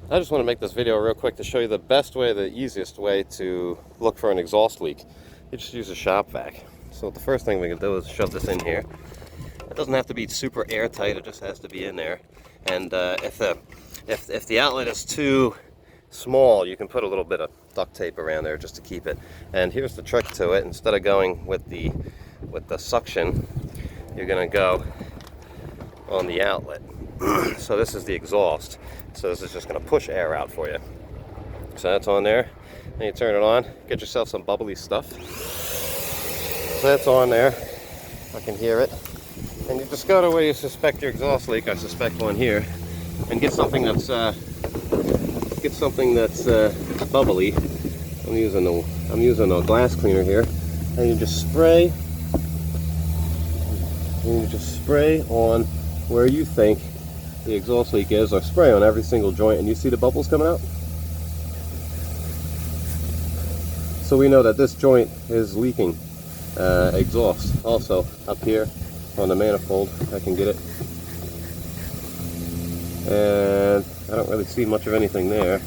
I just want to make this video real quick to show you the best way, the easiest way to look for an exhaust leak. You just use a shop vac. So the first thing we can do is shove this in here. It doesn't have to be super airtight, it just has to be in there. And if the outlet is too small, you can put a little bit of duct tape around there just to keep it. And here's the trick to it. Instead of going with the suction, you're going to go on the outlet. So this is the exhaust. So this is just going to push air out for you. So that's on there. Then you turn it on. Get yourself some bubbly stuff. So that's on there. I can hear it. And you just go to where you suspect your exhaust leak. I suspect one here. And get something that's bubbly. I'm using a glass cleaner here. And you just spray. And you just spray on where you think the exhaust leak is, or spray on every single joint, and you see the bubbles coming out. So we know that this joint is leaking exhaust. Also up here on the manifold, I can get it, and I don't really see much of anything there.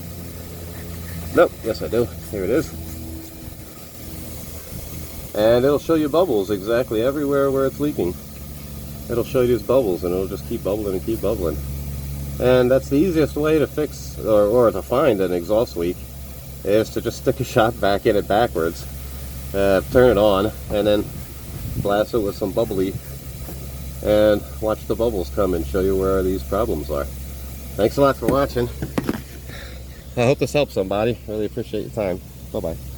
Nope, yes I do. Here it is. And it'll show you bubbles exactly everywhere where it's leaking. It'll show you these bubbles, and it'll just keep bubbling and keep bubbling. And that's the easiest way to fix or to find an exhaust leak, is to just stick a shop vac in it backwards, turn it on, and then blast it with some bubbly, and watch the bubbles come and show you where these problems are. Thanks a lot for watching. I hope this helps somebody. Really appreciate your time. Bye-bye.